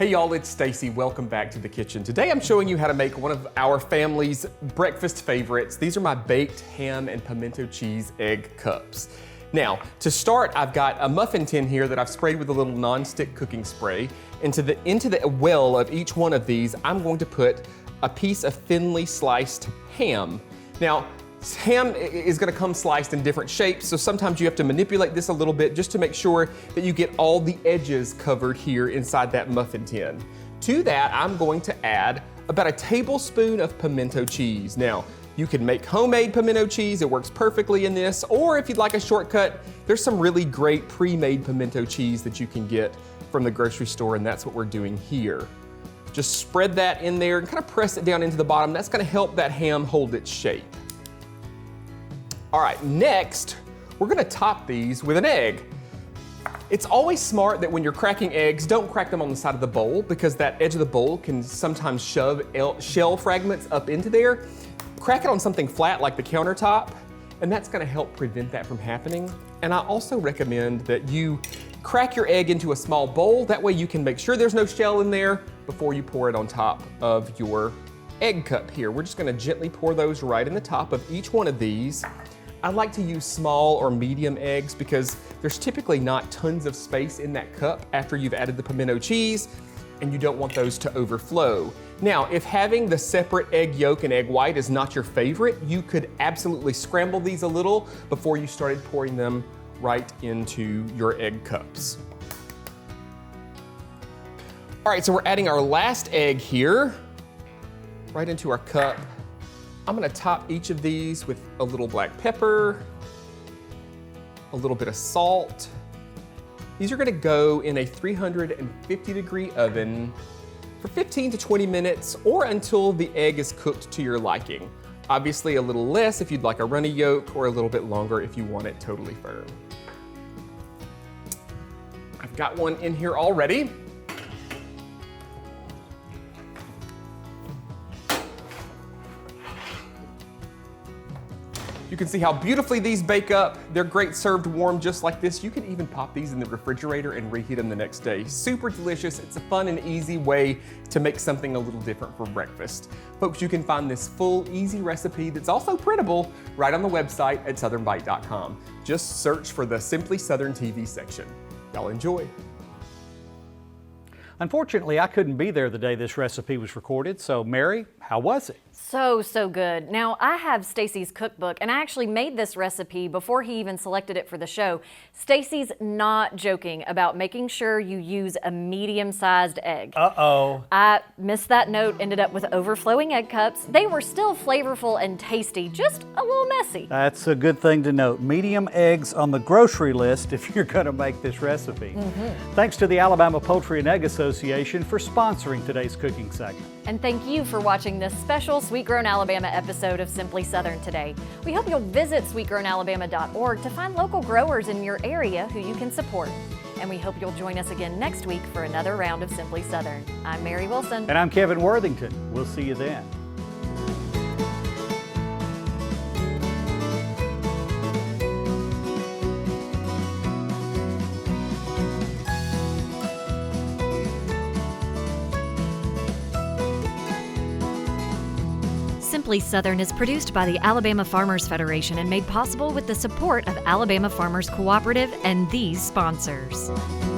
Hey y'all, it's Stacy. Welcome back to the kitchen. Today I'm showing you how to make one of our family's breakfast favorites. These are my baked ham and pimento cheese egg cups. Now, to start, I've got a muffin tin here that I've sprayed with a little non-stick cooking spray. Into the well of each one of these, I'm going to put a piece of thinly sliced ham. Now, ham is going to come sliced in different shapes, so sometimes you have to manipulate this a little bit just to make sure that you get all the edges covered here inside that muffin tin. To that, I'm going to add about a tablespoon of pimento cheese. Now, you can make homemade pimento cheese, it works perfectly in this, or if you'd like a shortcut, there's some really great pre-made pimento cheese that you can get from the grocery store, and that's what we're doing here. Just spread that in there and kind of press it down into the bottom. That's going to help that ham hold its shape. All right, next, we're gonna top these with an egg. It's always smart that when you're cracking eggs, don't crack them on the side of the bowl because that edge of the bowl can sometimes shove shell fragments up into there. Crack it on something flat like the countertop, and that's gonna help prevent that from happening. And I also recommend that you crack your egg into a small bowl. That way you can make sure there's no shell in there before you pour it on top of your egg cup here. We're just gonna gently pour those right in the top of each one of these. I like to use small or medium eggs because there's typically not tons of space in that cup after you've added the pimento cheese, and you don't want those to overflow. Now, if having the separate egg yolk and egg white is not your favorite, you could absolutely scramble these a little before you started pouring them right into your egg cups. All right, so we're adding our last egg here, right into our cup. I'm gonna top each of these with a little black pepper, a little bit of salt. These are gonna go in a 350-degree oven for 15 to 20 minutes or until the egg is cooked to your liking. Obviously a little less if you'd like a runny yolk, or a little bit longer if you want it totally firm. I've got one in here already. You can see how beautifully these bake up. They're great served warm just like this. You can even pop these in the refrigerator and reheat them the next day. Super delicious. It's a fun and easy way to make something a little different for breakfast. Folks, you can find this full, easy recipe that's also printable right on the website at southernbite.com. Just search for the Simply Southern TV section. Y'all enjoy. Unfortunately, I couldn't be there the day this recipe was recorded, so Mary, how was it? So good. Now, I have Stacy's cookbook, and I actually made this recipe before he even selected it for the show. Stacy's not joking about making sure you use a medium-sized egg. Uh-oh. I missed that note, ended up with overflowing egg cups. They were still flavorful and tasty, just a little messy. That's a good thing to note. Medium eggs on the grocery list if you're going to make this recipe. Thanks to the Alabama Poultry Egg Association for sponsoring today's cooking segment. And thank you for watching this special Sweet Grown Alabama episode of Simply Southern today. We hope you'll visit sweetgrownalabama.org to find local growers in your area who you can support. And we hope you'll join us again next week for another round of Simply Southern. I'm Mary Wilson. And I'm Kevin Worthington. We'll see you then. Simply Southern is produced by the Alabama Farmers Federation and made possible with the support of Alabama Farmers Cooperative and these sponsors.